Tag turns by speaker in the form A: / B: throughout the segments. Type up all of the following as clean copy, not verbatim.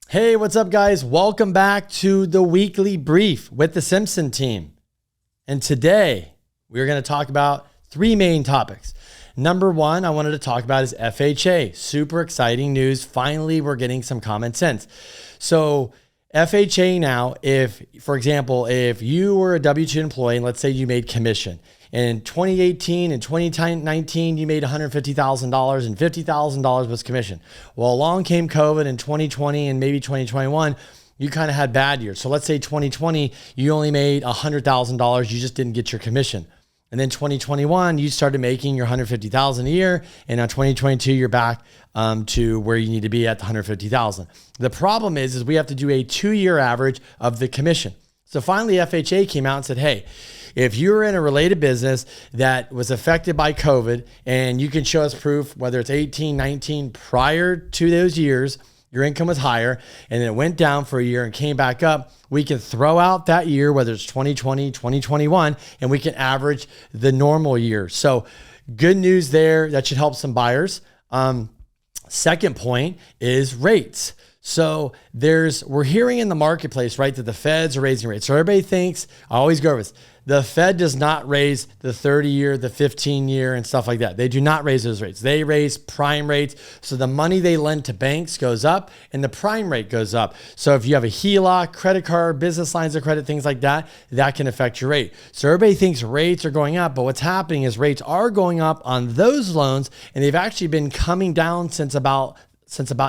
A: Hey, what's up, guys? Welcome back to the weekly brief with the Simpson team. And today we're going to talk about three main topics. Number one, I wanted to talk about is FHA. Super exciting news. Finally, we're getting some common sense. So FHA now, for example, if you were a W-2 employee and let's say you made commission, in 2018 and 2019, you made $150,000 and $50,000 was commission. Well, along came COVID in 2020 and maybe 2021, you kind of had bad years. So let's say 2020, you only made $100,000. You just didn't get your commission. And then 2021, you started making your $150,000 a year. And now 2022, you're back to where you need to be at the $150,000. The problem is we have to do a 2-year average of the commission. So finally, FHA came out and said, hey, if you're in a related business that was affected by COVID and you can show us proof, whether it's 18, 19, prior to those years, your income was higher and then it went down for a year and came back up, we can throw out that year, whether it's 2020, 2021, and we can average the normal year. So good news there. That should help some buyers. Second point is rates. So we're hearing in the marketplace, right, that the Feds are raising rates. So everybody thinks, I always go over this, the Fed does not raise the 30-year, the 15-year and stuff like that. They do not raise those rates. They raise prime rates. So the money they lend to banks goes up and the prime rate goes up. So if you have a HELOC, credit card, business lines of credit, things like that, that can affect your rate. So everybody thinks rates are going up, but what's happening is rates are going up on those loans and they've actually been coming down since about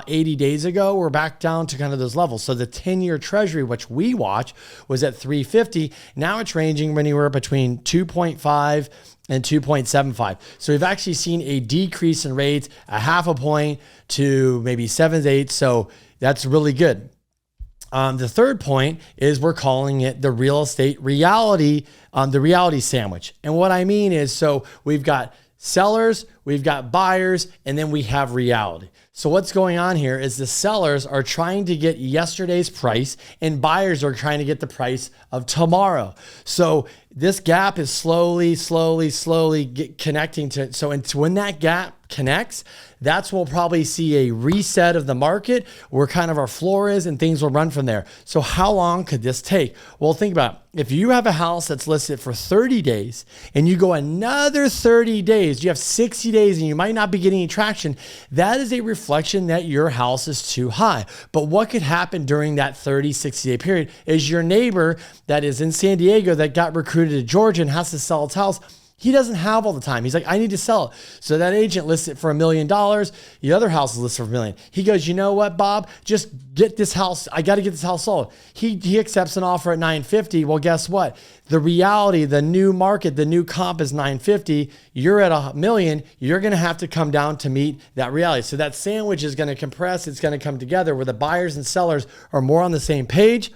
A: 80 days ago. We're back down to kind of those levels. So the 10-year treasury, which we watch, was at 350. Now it's ranging anywhere between 2.5 and 2.75. So we've actually seen a decrease in rates, a half a point to maybe 7/8. So that's really good. The third point is we're calling it the real estate reality, the reality sandwich. And what I mean is, so we've got sellers, we've got buyers, and then we have reality. So what's going on here is the sellers are trying to get yesterday's price and buyers are trying to get the price of tomorrow. So this gap is slowly connecting to, so when that gap connects, that's when we'll probably see a reset of the market where kind of our floor is and things will run from there. So how long could this take? Well, think about it. If you have a house that's listed for 30 days and you go another 30 days, you have 60 days and you might not be getting any traction, that is a reflection that your house is too high. But what could happen during that 30, 60-day period is your neighbor that is in San Diego that got recruited to Georgia and has to sell its house, he doesn't have all the time. He's like, I need to sell it. So that agent lists it for $1 million. The other house is listed for $1 million. He goes, you know what, Bob? Just get this house. I got to get this house sold. He accepts an offer at $950. Well, guess what? The reality, the new market, the new comp is $950. You're at $1 million. You're going to have to come down to meet that reality. So that sandwich is going to compress. It's going to come together where the buyers and sellers are more on the same page.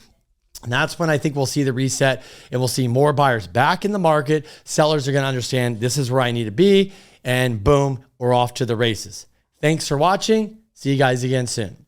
A: And that's when I think we'll see the reset and we'll see more buyers back in the market. Sellers are going to understand this is where I need to be. And boom, we're off to the races. Thanks for watching. See you guys again soon.